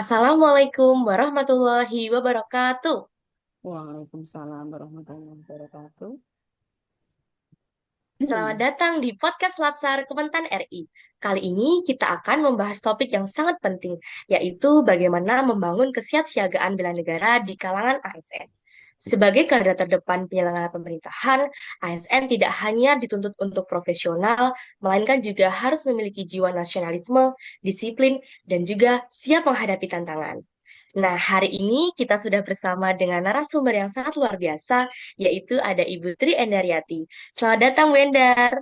Assalamualaikum warahmatullahi wabarakatuh. Waalaikumsalam warahmatullahi wabarakatuh. Selamat datang di podcast Latsar Kementan RI. Kali ini kita akan membahas topik yang sangat penting, yaitu bagaimana membangun kesiapsiagaan bela negara di kalangan ASN. Sebagai garda terdepan penyelenggara pemerintahan, ASN tidak hanya dituntut untuk profesional, melainkan juga harus memiliki jiwa nasionalisme, disiplin, dan juga siap menghadapi tantangan. Nah, hari ini kita sudah bersama dengan narasumber yang sangat luar biasa, yaitu ada Ibu Tri Endaryati. Selamat datang, Bu Endar.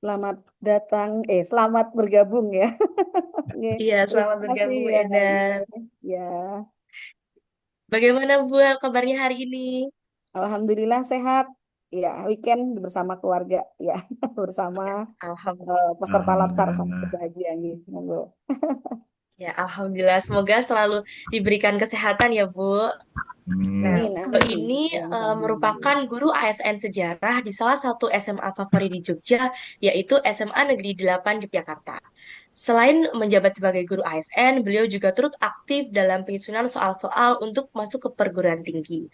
Selamat datang, selamat bergabung ya. Oke, Iya, terima selamat kasih bergabung, Bu ya. Iya, Endar. ya. Bagaimana, Bu, kabarnya hari ini? Alhamdulillah sehat. Ya, weekend bersama keluarga. Ya, bersama peserta latsar sangat Alhamdulillah. berbahagia nih. Monggo. Ya, Alhamdulillah. Semoga selalu diberikan kesehatan ya, Bu. Nah, Amin. Amin, Bu amin. ini merupakan guru ASN sejarah di salah satu SMA favorit di Jogja, yaitu SMA Negeri 8 Yogyakarta. Selain menjabat sebagai guru ASN, beliau juga turut aktif dalam penyusunan soal-soal untuk masuk ke perguruan tinggi.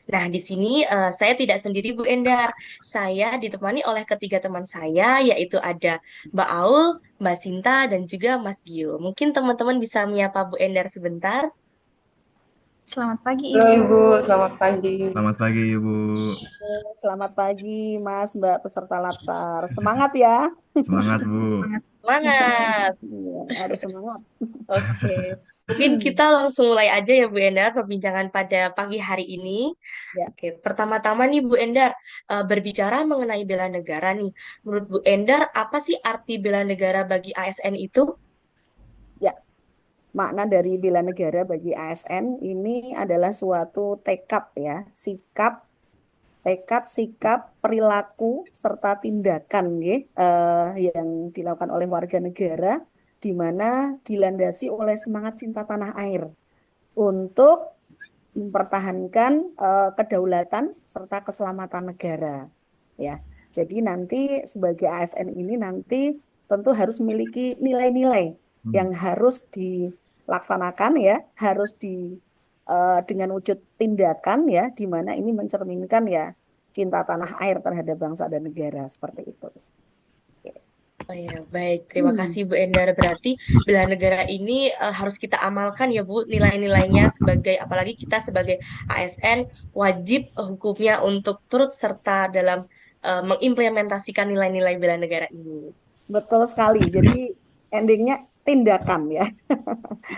Nah, di sini saya tidak sendiri, Bu Endar. Saya ditemani oleh ketiga teman saya, yaitu ada Mbak Aul, Mbak Sinta, dan juga Mas Gio. Mungkin teman-teman bisa menyapa Bu Endar sebentar. Selamat pagi, Halo Ibu. Ibu, selamat pagi. Selamat pagi, Ibu. Selamat pagi, Mas, Mbak peserta latsar. Semangat ya. Semangat, Bu. Semangat. Semangat! Iya, harus semangat. Oke, mungkin kita langsung mulai aja ya Bu Endar perbincangan pada pagi hari ini. Ya. Oke, pertama-tama nih Bu Endar, berbicara mengenai bela negara nih. Menurut Bu Endar, apa sih arti bela negara bagi ASN itu? Ya, makna dari bela negara bagi ASN ini adalah suatu tekad ya, sikap, perilaku serta tindakan ya, yang dilakukan oleh warga negara di mana dilandasi oleh semangat cinta tanah air untuk mempertahankan kedaulatan serta keselamatan negara ya. Jadi nanti sebagai ASN ini nanti tentu harus memiliki nilai-nilai Hmm. yang harus dilaksanakan ya, harus dengan wujud tindakan ya, di mana ini mencerminkan ya cinta tanah air terhadap bangsa dan negara seperti itu. Oh ya, baik. Terima Hmm. kasih Bu Endar. Berarti bela negara ini harus kita amalkan ya Bu, nilai-nilainya sebagai, apalagi kita sebagai ASN, wajib hukumnya untuk turut serta dalam mengimplementasikan nilai-nilai bela negara ini. Betul sekali. Jadi endingnya tindakan ya,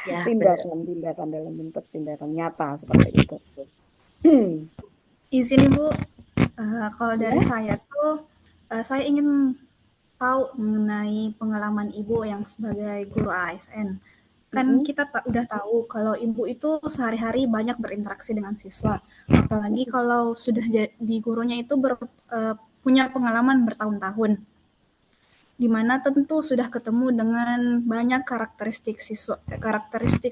Iya, benar. tindakan dalam bentuk tindakan nyata seperti itu. Hmm. Izin Ibu, kalau dari Ya. saya tuh, saya ingin tahu mengenai pengalaman Ibu yang sebagai guru ASN. Kan Mm-mm. kita udah tahu kalau Ibu itu sehari-hari banyak berinteraksi dengan siswa. Apalagi kalau sudah di gurunya itu punya pengalaman bertahun-tahun, di mana tentu sudah ketemu dengan banyak karakteristik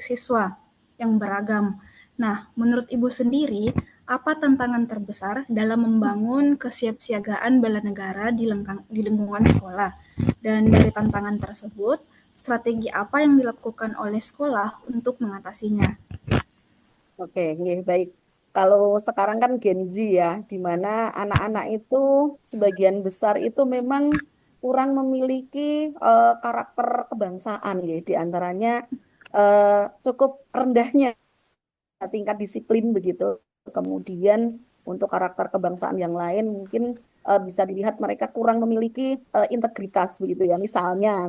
siswa yang beragam. Nah, menurut Ibu sendiri, apa tantangan terbesar dalam membangun kesiapsiagaan bela negara di lingkungan sekolah? Dan dari tantangan tersebut, strategi apa yang dilakukan oleh sekolah untuk mengatasinya? Oke, nggih, baik. Kalau sekarang kan Gen Z ya, di mana anak-anak itu sebagian besar itu memang kurang memiliki karakter kebangsaan ya, di antaranya eh, cukup rendahnya tingkat disiplin begitu. Kemudian untuk karakter kebangsaan yang lain mungkin bisa dilihat mereka kurang memiliki integritas begitu ya. Misalnya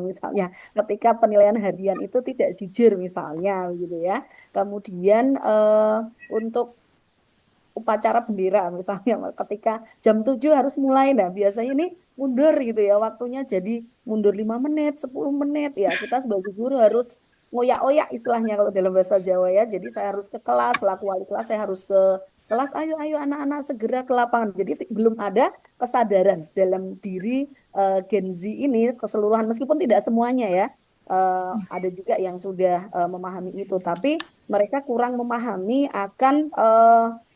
ketika penilaian harian itu tidak jujur misalnya begitu ya. Kemudian untuk upacara bendera misalnya ketika jam 7 harus mulai. Nah, biasanya ini mundur gitu ya waktunya jadi mundur 5 menit, 10 menit ya. Kita sebagai guru harus ngoyak-oyak istilahnya kalau dalam bahasa Jawa ya. Jadi saya harus ke kelas, selaku wali kelas saya harus ke kelas, ayo ayo anak-anak segera ke lapangan. Jadi belum ada kesadaran dalam diri Gen Z ini keseluruhan meskipun tidak semuanya ya. Ada juga yang sudah memahami itu, tapi mereka kurang memahami akan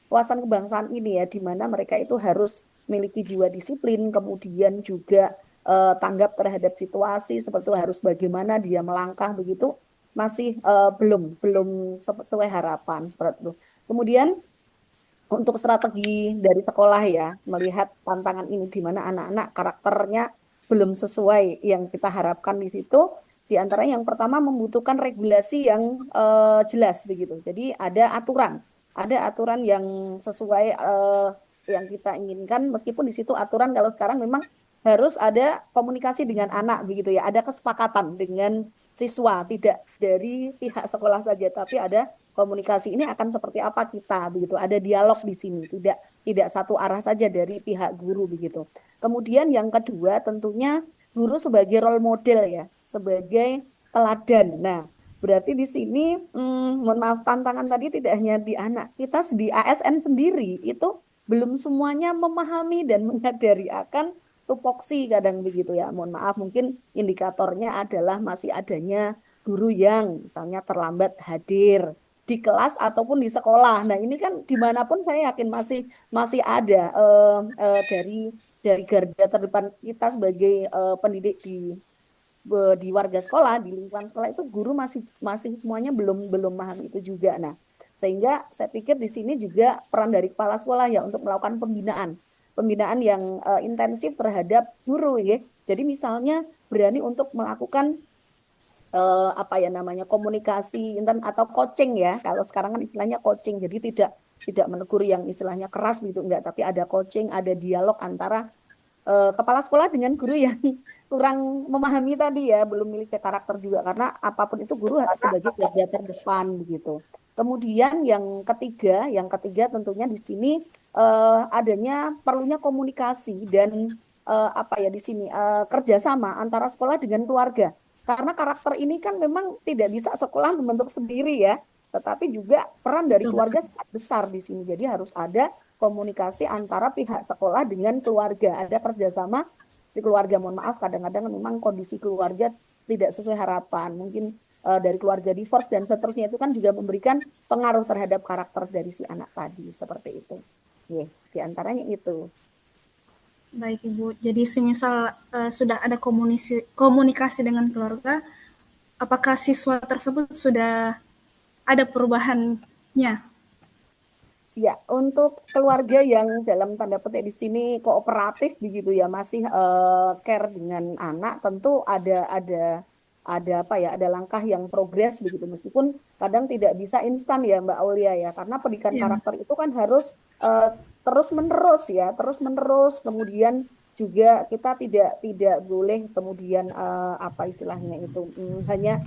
wawasan kebangsaan ini ya, di mana mereka itu harus memiliki jiwa disiplin, kemudian juga tanggap terhadap situasi seperti itu, harus bagaimana dia melangkah begitu masih belum belum sesuai harapan seperti itu. Kemudian untuk strategi dari sekolah ya, melihat tantangan ini di mana anak-anak karakternya belum sesuai yang kita harapkan di situ. Di antaranya yang pertama membutuhkan regulasi yang jelas begitu. Jadi ada aturan yang sesuai yang kita inginkan. Meskipun di situ aturan kalau sekarang memang harus ada komunikasi dengan anak begitu ya, ada kesepakatan dengan siswa, tidak dari pihak sekolah saja, tapi ada komunikasi ini akan seperti apa kita begitu. Ada dialog di sini, tidak satu arah saja dari pihak guru begitu. Kemudian yang kedua tentunya guru sebagai role model ya, sebagai teladan. Nah, berarti di sini mohon maaf tantangan tadi tidak hanya di anak, kita di ASN sendiri itu belum semuanya memahami dan menyadari akan tupoksi kadang begitu ya. Mohon maaf mungkin indikatornya adalah masih adanya guru yang misalnya terlambat hadir di kelas ataupun di sekolah. Nah, ini kan dimanapun saya yakin masih masih ada dari garda terdepan kita sebagai pendidik di warga sekolah, di lingkungan sekolah itu guru masih masih semuanya belum belum paham itu juga. Nah, sehingga saya pikir di sini juga peran dari kepala sekolah ya untuk melakukan pembinaan yang intensif terhadap guru ya. Jadi misalnya berani untuk melakukan apa ya namanya komunikasi intern atau coaching ya. Kalau sekarang kan istilahnya coaching. Jadi tidak menegur yang istilahnya keras gitu enggak, tapi ada coaching, ada dialog antara kepala sekolah dengan guru yang kurang memahami tadi ya, belum memiliki karakter juga karena apapun itu guru sebagai garda terdepan begitu. Kemudian yang ketiga tentunya di sini adanya perlunya komunikasi dan apa ya di sini kerjasama antara sekolah dengan keluarga. Karena karakter ini kan memang tidak bisa sekolah membentuk sendiri ya, tetapi juga peran dari Betul, keluarga betul. sangat besar di sini. Jadi harus ada komunikasi antara pihak sekolah dengan keluarga, ada kerjasama di keluarga. Mohon maaf, kadang-kadang memang kondisi keluarga tidak sesuai harapan. Mungkin dari keluarga divorce dan seterusnya itu kan juga memberikan pengaruh terhadap karakter dari si anak tadi seperti itu. Ya, di antaranya itu. Baik, Ibu. Jadi semisal sudah ada komunikasi dengan keluarga, apakah siswa tersebut sudah ada perubahannya? Ya, untuk keluarga yang dalam tanda petik di sini kooperatif begitu ya, masih care dengan anak, tentu ada apa ya, ada langkah yang progres begitu. Meskipun kadang tidak bisa instan ya Mbak Aulia ya, karena pendidikan Ya, karakter itu kan harus eh, terus menerus ya, terus menerus. Kemudian juga kita tidak boleh kemudian apa istilahnya itu hanya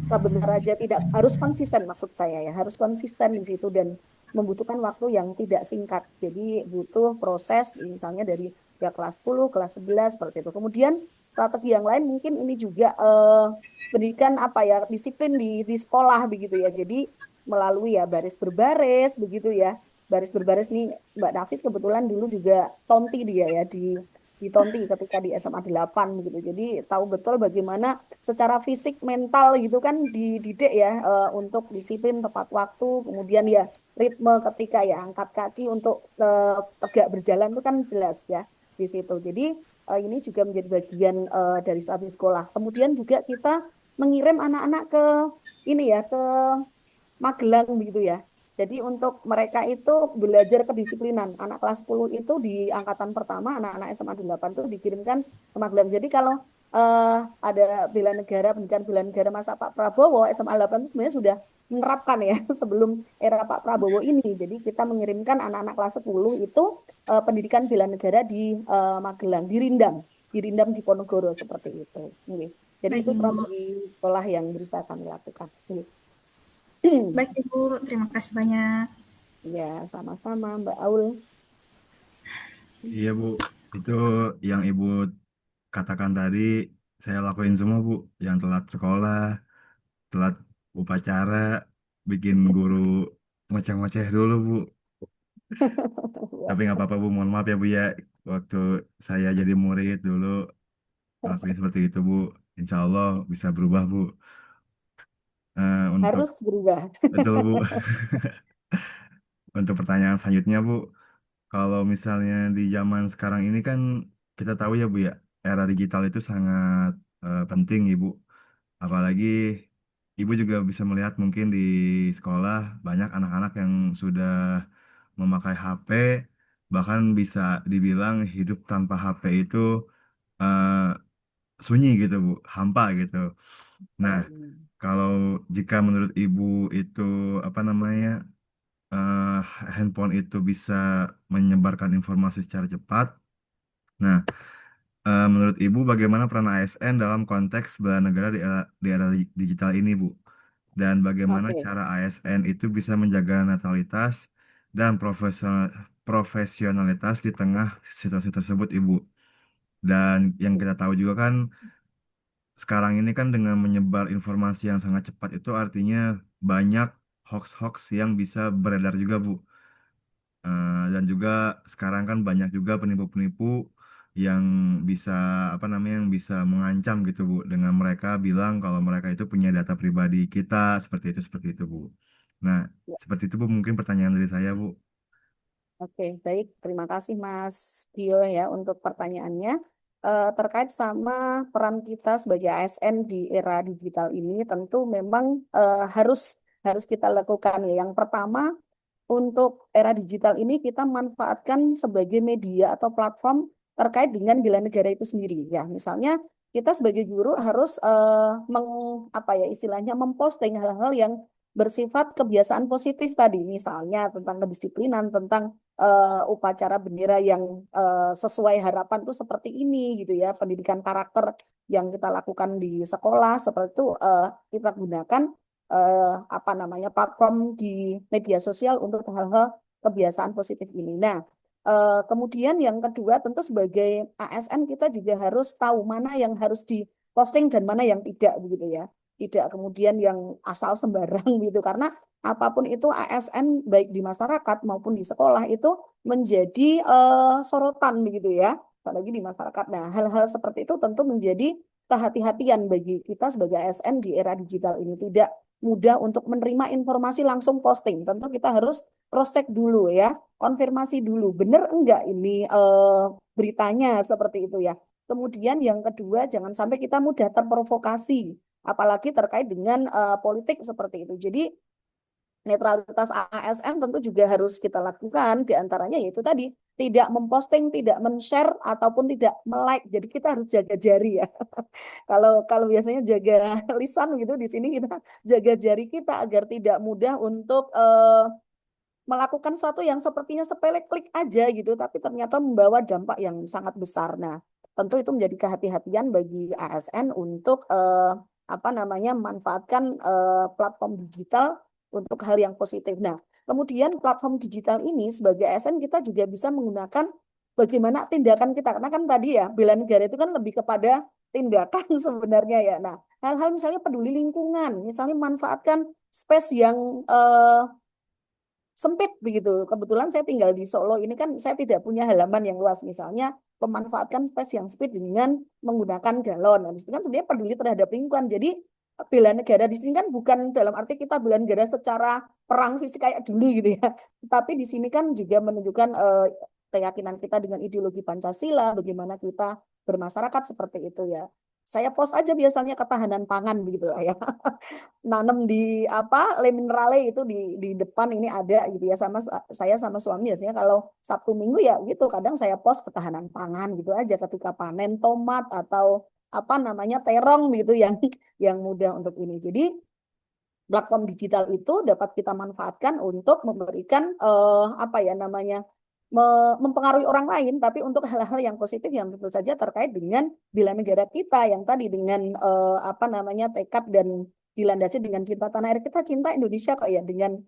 sebentar aja tidak harus konsisten maksud saya ya harus konsisten di situ dan membutuhkan waktu yang tidak singkat jadi butuh proses misalnya dari ya kelas 10 kelas 11 seperti itu kemudian strategi yang lain mungkin ini juga pendidikan apa ya disiplin di sekolah begitu ya jadi melalui ya baris berbaris begitu ya baris berbaris nih Mbak Nafis kebetulan dulu juga tonti dia ya di Tonti ketika di SMA 8 gitu. Jadi tahu betul bagaimana secara fisik mental gitu kan dididik ya untuk disiplin tepat waktu, kemudian ya ritme ketika ya angkat kaki untuk tegak berjalan itu kan jelas ya di situ. Jadi ini juga menjadi bagian dari strategi sekolah. Kemudian juga kita mengirim anak-anak ke ini ya ke Magelang begitu ya. Jadi untuk mereka itu belajar kedisiplinan. Anak kelas 10 itu di angkatan pertama, anak-anak SMA 8 itu dikirimkan ke Magelang. Jadi kalau ada bela negara, pendidikan bela negara masa Pak Prabowo, SMA 8 itu sebenarnya sudah menerapkan ya sebelum era Pak Prabowo ini. Jadi kita mengirimkan anak-anak kelas 10 itu pendidikan bela negara di Magelang, di Rindam di Ponorogo seperti itu. Oke. Jadi baik itu Ibu. strategi sekolah yang berusaha kami lakukan. Oke. Baik Ibu, terima kasih banyak. Ya, sama-sama Mbak Aul. Iya Bu, itu yang Ibu katakan tadi saya lakuin semua Bu. Yang telat sekolah, telat upacara, bikin guru ngoceh-ngoceh dulu Bu. Tapi nggak apa-apa Bu, mohon maaf ya Bu ya. Waktu saya jadi murid dulu lakuin seperti itu Bu. Insya Allah bisa berubah Bu. Untuk Harus berubah. betul Bu. Untuk pertanyaan selanjutnya Bu, kalau misalnya di zaman sekarang ini kan kita tahu ya Bu ya, era digital itu sangat penting Ibu. Apalagi Ibu juga bisa melihat mungkin di sekolah banyak anak-anak yang sudah memakai HP, bahkan bisa dibilang hidup tanpa HP itu eh, sunyi gitu Bu, hampa gitu. Nah, kalau jika menurut Ibu itu apa namanya eh, handphone itu bisa menyebarkan informasi secara cepat. Nah, menurut Ibu bagaimana peran ASN dalam konteks bela negara di era digital ini, Bu? Dan bagaimana Oke, cara ASN itu bisa menjaga netralitas dan profesionalitas di tengah situasi tersebut, Ibu? Dan yang kita tahu juga kan sekarang ini kan dengan menyebar informasi yang sangat cepat itu artinya banyak hoax-hoax yang bisa beredar juga, Bu. Dan juga sekarang kan banyak juga penipu-penipu yang bisa apa namanya yang bisa mengancam gitu Bu dengan mereka bilang kalau mereka itu punya data pribadi kita seperti itu Bu. Nah, ya, seperti itu Bu mungkin pertanyaan dari saya Bu. oke, baik. Terima kasih Mas Dio ya untuk pertanyaannya. Terkait sama peran kita sebagai ASN di era digital ini, tentu memang harus harus kita lakukan ya. Yang pertama, untuk era digital ini kita manfaatkan sebagai media atau platform terkait dengan bela negara itu sendiri ya. Misalnya kita sebagai guru harus apa ya istilahnya memposting hal-hal yang bersifat kebiasaan positif tadi, misalnya tentang kedisiplinan, tentang upacara bendera yang sesuai harapan tuh seperti ini gitu ya, pendidikan karakter yang kita lakukan di sekolah seperti itu kita gunakan apa namanya platform di media sosial untuk hal-hal kebiasaan positif ini. Nah, kemudian yang kedua tentu sebagai ASN kita juga harus tahu mana yang harus diposting dan mana yang tidak begitu ya. Tidak kemudian yang asal sembarang gitu karena apapun itu ASN baik di masyarakat maupun di sekolah itu menjadi sorotan begitu ya, apalagi di masyarakat. Nah, hal-hal seperti itu tentu menjadi kehati-hatian bagi kita sebagai ASN di era digital ini tidak mudah untuk menerima informasi langsung posting. Tentu kita harus cross check dulu ya, konfirmasi dulu, benar enggak ini beritanya seperti itu ya. Kemudian yang kedua, jangan sampai kita mudah terprovokasi, apalagi terkait dengan politik seperti itu. Jadi netralitas ASN tentu juga harus kita lakukan, di antaranya yaitu tadi tidak memposting, tidak men-share ataupun tidak melike. Jadi kita harus jaga jari ya. Kalau kalau biasanya jaga lisan gitu, di sini kita jaga jari kita agar tidak mudah untuk melakukan sesuatu yang sepertinya sepele klik aja gitu, tapi ternyata membawa dampak yang sangat besar. Nah, tentu itu menjadi kehati-hatian bagi ASN untuk apa namanya memanfaatkan platform digital untuk hal yang positif. Nah, kemudian platform digital ini sebagai ASN kita juga bisa menggunakan bagaimana tindakan kita, karena kan tadi ya bela negara itu kan lebih kepada tindakan sebenarnya ya. Nah, hal-hal misalnya peduli lingkungan, misalnya manfaatkan space yang sempit begitu. Kebetulan saya tinggal di Solo ini kan saya tidak punya halaman yang luas. Misalnya memanfaatkan space yang sempit dengan menggunakan galon. Nah, itu kan sebenarnya peduli terhadap lingkungan. Jadi bela negara di sini kan bukan dalam arti kita bela negara secara perang fisik kayak dulu gitu ya. Tapi di sini kan juga menunjukkan keyakinan kita dengan ideologi Pancasila, bagaimana kita bermasyarakat seperti itu ya. Saya post aja biasanya ketahanan pangan begitu lah ya. Nanam di apa Le Minerale itu di depan ini ada gitu ya sama saya sama suami biasanya kalau Sabtu Minggu ya gitu kadang saya post ketahanan pangan gitu aja ketika panen tomat atau apa namanya terong gitu yang yang mudah untuk ini. Jadi platform digital itu dapat kita manfaatkan untuk memberikan apa ya namanya mempengaruhi orang lain, tapi untuk hal-hal yang positif yang tentu saja terkait dengan bela negara kita yang tadi dengan apa namanya tekad dan dilandasi dengan cinta tanah air kita, cinta Indonesia kok ya dengan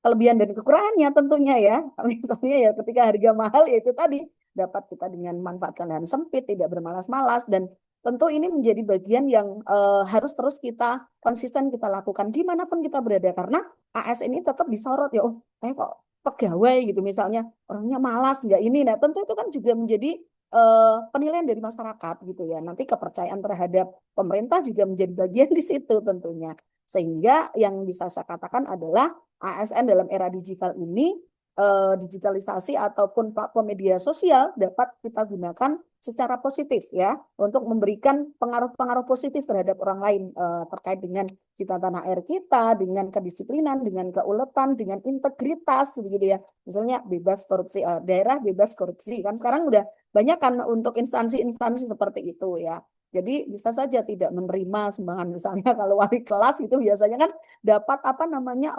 kelebihan dan kekurangannya tentunya ya. Misalnya ya ketika harga mahal ya itu tadi dapat kita dengan manfaatkan lahan sempit, tidak bermalas-malas dan tentu ini menjadi bagian yang harus terus kita konsisten kita lakukan dimanapun kita berada karena AS ini tetap disorot ya. Oh, kok pegawai gitu misalnya orangnya malas nggak ini. Nah tentu itu kan juga menjadi penilaian dari masyarakat gitu ya. Nanti kepercayaan terhadap pemerintah juga menjadi bagian di situ tentunya. Sehingga yang bisa saya katakan adalah ASN dalam era digital ini digitalisasi ataupun platform media sosial dapat kita gunakan secara positif ya, untuk memberikan pengaruh-pengaruh positif terhadap orang lain terkait dengan cita tanah air kita, dengan kedisiplinan, dengan keuletan, dengan integritas begitu ya. Misalnya bebas korupsi, daerah bebas korupsi kan sekarang udah banyak kan untuk instansi-instansi seperti itu ya. Jadi bisa saja tidak menerima sumbangan, misalnya kalau wali kelas itu biasanya kan dapat apa namanya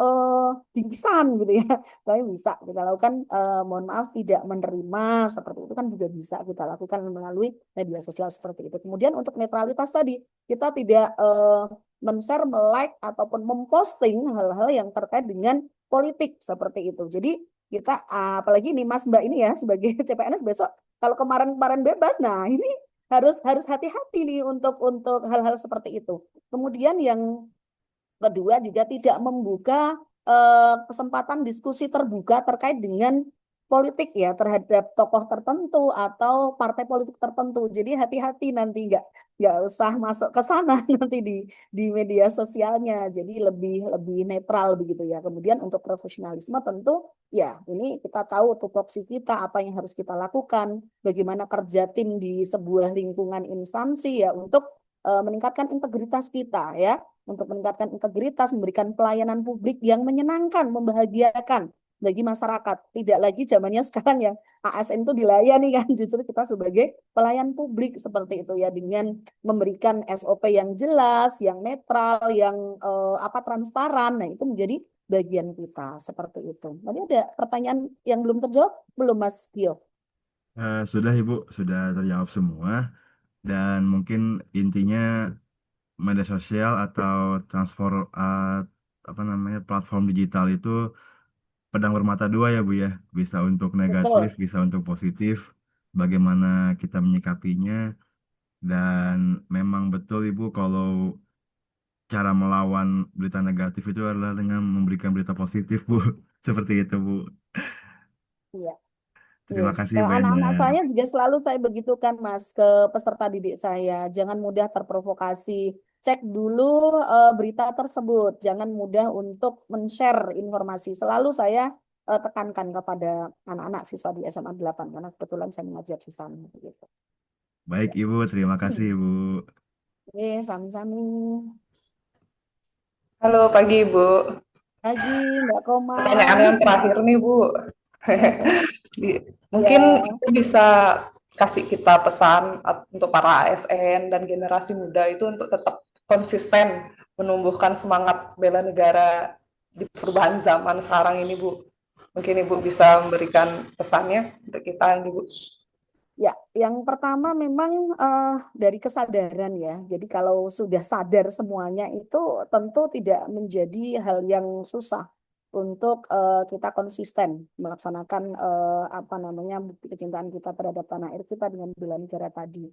bingkisan gitu ya. Tapi bisa kita lakukan, mohon maaf tidak menerima seperti itu kan juga bisa kita lakukan melalui media sosial seperti itu. Kemudian untuk netralitas tadi kita tidak men-share, like ataupun memposting hal-hal yang terkait dengan politik seperti itu. Jadi kita apalagi nih Mas Mbak ini ya sebagai CPNS besok kalau kemarin-kemarin bebas, nah ini harus hati-hati nih untuk hal-hal seperti itu. Kemudian yang kedua juga tidak membuka kesempatan diskusi terbuka terkait dengan politik ya terhadap tokoh tertentu atau partai politik tertentu. Jadi hati-hati nanti nggak usah masuk ke sana nanti di media sosialnya. Jadi lebih lebih netral begitu ya. Kemudian untuk profesionalisme tentu ya ini kita tahu tupoksi kita apa yang harus kita lakukan, bagaimana kerja tim di sebuah lingkungan instansi ya untuk meningkatkan integritas kita ya, untuk meningkatkan integritas, memberikan pelayanan publik yang menyenangkan, membahagiakan bagi masyarakat. Tidak lagi zamannya sekarang yang ASN itu dilayani kan, justru kita sebagai pelayan publik seperti itu ya, dengan memberikan SOP yang jelas, yang netral, yang transparan. Nah, itu menjadi bagian kita seperti itu. Tadi ada pertanyaan yang belum terjawab belum Mas Gio? Sudah Ibu, sudah terjawab semua. Dan mungkin intinya media sosial atau apa namanya platform digital itu pedang bermata dua ya Bu ya. Bisa untuk negatif, Betul. bisa untuk positif. Bagaimana kita menyikapinya. Dan memang betul Ibu kalau cara melawan berita negatif itu adalah dengan memberikan berita positif Bu. Seperti itu Bu. Iya. Terima kasih Ke Bu anak-anak Ender. saya juga selalu saya begitukan Mas ke peserta didik saya. Jangan mudah terprovokasi. Cek dulu berita tersebut. Jangan mudah untuk men-share informasi. Selalu saya tekankan kepada anak-anak siswa di SMA 8 karena kebetulan saya mengajar di sana gitu. Baik Ya. Ibu, terima kasih Ibu. Oke, sami-sami. Halo pagi Ibu. Pagi, Mbak Komang. Pertanyaan yang terakhir nih Bu. Mungkin Ya. Ibu bisa kasih kita pesan untuk para ASN dan generasi muda itu untuk tetap konsisten menumbuhkan semangat bela negara di perubahan zaman sekarang ini Bu. Mungkin Ibu bisa memberikan pesannya untuk kita Ibu. Ya, yang pertama memang dari kesadaran ya. Jadi kalau sudah sadar semuanya itu tentu tidak menjadi hal yang susah untuk kita konsisten melaksanakan bukti kecintaan kita terhadap tanah air kita dengan bela negara tadi.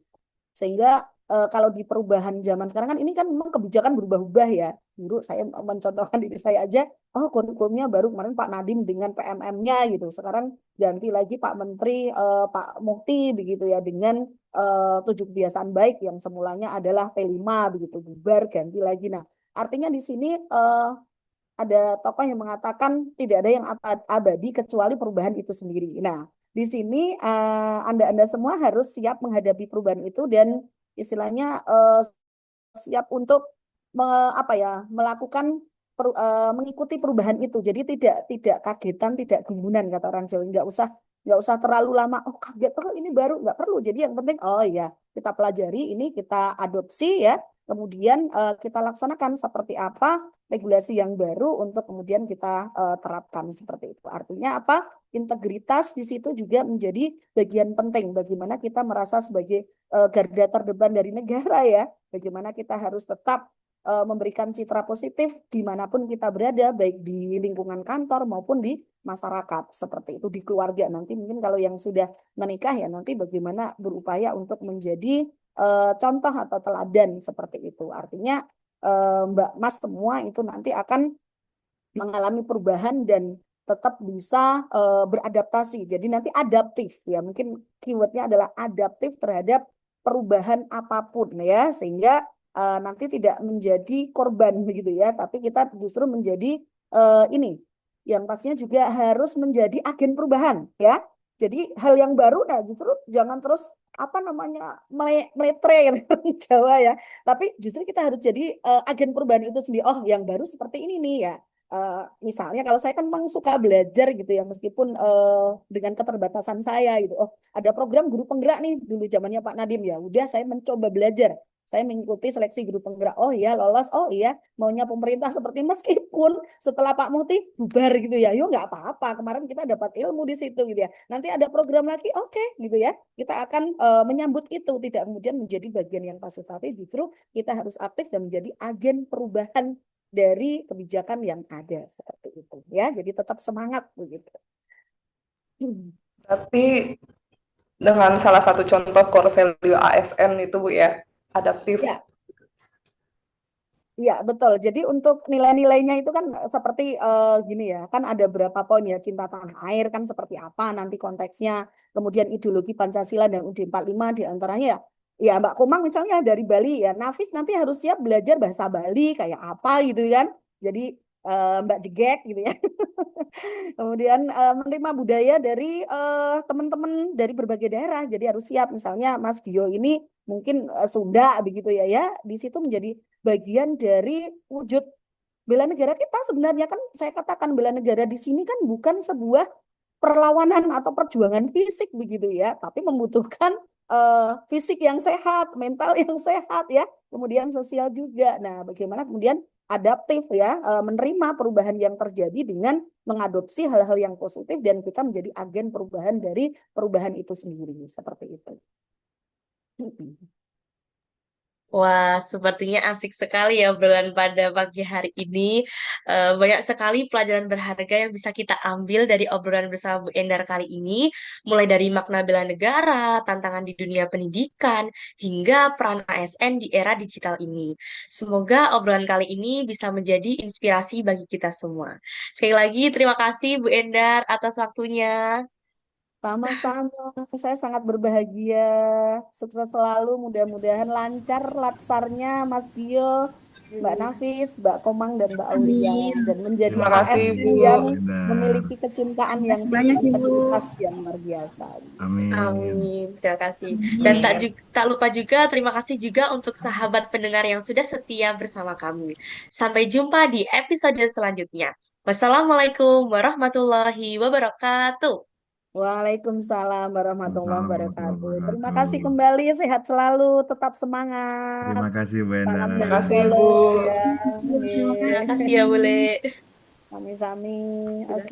Sehingga kalau di perubahan zaman sekarang kan ini kan memang kebijakan berubah-ubah ya. Dulu saya mencontohkan diri saya aja, oh kurikulumnya baru kemarin Pak Nadiem dengan PMM-nya gitu. Sekarang ganti lagi Pak Menteri, Pak Mukti begitu ya dengan 7 kebiasaan baik yang semulanya adalah P5 begitu, bubar ganti lagi. Nah, artinya di sini ada tokoh yang mengatakan tidak ada yang abadi kecuali perubahan itu sendiri. Nah, di sini Anda semua harus siap menghadapi perubahan itu dan istilahnya siap untuk melakukan mengikuti perubahan itu. Jadi tidak kagetan, tidak gumunan kata orang Jawa. Nggak usah terlalu lama. Oh kaget, oh ini baru nggak perlu. Jadi yang penting oh iya kita pelajari ini kita adopsi ya. Kemudian kita laksanakan seperti apa regulasi yang baru untuk kemudian kita terapkan seperti itu. Artinya apa? Integritas di situ juga menjadi bagian penting. Bagaimana kita merasa sebagai garda terdepan dari negara ya. Bagaimana kita harus tetap memberikan citra positif dimanapun kita berada, baik di lingkungan kantor maupun di masyarakat. Seperti itu di keluarga. Nanti mungkin kalau yang sudah menikah ya nanti bagaimana berupaya untuk menjadi contoh atau teladan seperti itu. Artinya Mbak Mas semua itu nanti akan mengalami perubahan dan tetap bisa beradaptasi. Jadi nanti adaptif ya. Mungkin keywordnya adalah adaptif terhadap perubahan apapun ya. Sehingga nanti tidak menjadi korban begitu ya. Tapi kita justru menjadi ini yang pastinya juga harus menjadi agen perubahan ya. Jadi hal yang baru, nah justru jangan terus apa namanya meletre gitu, orang Jawa ya. Tapi justru kita harus jadi agen perubahan itu sendiri. Oh, yang baru seperti ini nih ya. Misalnya kalau saya kan memang suka belajar gitu ya, meskipun dengan keterbatasan saya gitu. Oh, ada program guru penggerak nih dulu zamannya Pak Nadiem ya. Udah saya mencoba belajar. Saya mengikuti seleksi guru penggerak. Oh iya lolos. Oh iya maunya pemerintah seperti meskipun setelah Pak Muti bubar gitu ya. Yuk nggak apa-apa. Kemarin kita dapat ilmu di situ gitu ya. Nanti ada program lagi, oke gitu ya. Kita akan menyambut itu, tidak kemudian menjadi bagian yang pasif, tapi justru kita harus aktif dan menjadi agen perubahan dari kebijakan yang ada seperti itu ya. Jadi tetap semangat begitu. Berarti dengan salah satu contoh core value ASN itu Bu ya, adaptif. Ya, ya betul. Jadi untuk nilai-nilainya itu kan seperti gini ya, kan ada berapa poin ya, cinta tanah air kan seperti apa nanti konteksnya, kemudian ideologi Pancasila dan UUD 45 diantaranya ya. Ya Mbak Komang misalnya dari Bali ya, Nafis nanti harus siap belajar bahasa Bali kayak apa gitu kan. Jadi Mbak Jegek gitu ya. Kemudian menerima budaya dari teman-teman dari berbagai daerah. Jadi harus siap. Misalnya Mas Gio ini mungkin Sunda begitu ya ya. Di situ menjadi bagian dari wujud bela negara kita. Sebenarnya kan saya katakan bela negara di sini kan bukan sebuah perlawanan atau perjuangan fisik begitu ya, tapi membutuhkan fisik yang sehat, mental yang sehat ya, kemudian sosial juga. Nah, bagaimana kemudian adaptif ya, menerima perubahan yang terjadi dengan mengadopsi hal-hal yang positif dan kita menjadi agen perubahan dari perubahan itu sendiri seperti itu. Wah, sepertinya asik sekali ya obrolan pada pagi hari ini. Banyak sekali pelajaran berharga yang bisa kita ambil dari obrolan bersama Bu Endar kali ini, mulai dari makna bela negara, tantangan di dunia pendidikan, hingga peran ASN di era digital ini. Semoga obrolan kali ini bisa menjadi inspirasi bagi kita semua. Sekali lagi, terima kasih Bu Endar atas waktunya. Sama-sama, saya sangat berbahagia. Sukses selalu, mudah-mudahan lancar latsarnya Mas Dio, Mbak Nafis, Mbak Komang, dan Mbak Aulia. Amin. Dan menjadi Terima Terima kasih kasih ASN Bu. yang Endar. memiliki kecintaan Terima yang kasih tinggi, banyak Ibu. integritas yang luar biasa. Amin. Amin, terima kasih. Dan Amin. tak lupa juga terima kasih juga untuk sahabat pendengar yang sudah setia bersama kami. Sampai jumpa di episode selanjutnya. Wassalamualaikum warahmatullahi wabarakatuh. Waalaikumsalam warahmatullahi Waalaikumsalam warahmatullahi wabarakatuh. Terima kasih wabarakatuh. kembali, sehat selalu, tetap semangat. Terima kasih Bu Salam Terima dari Endar. kasih Solo Bu. ya. Terima Terima kasih. kasih ya, Bule. Sami-sami. Oke.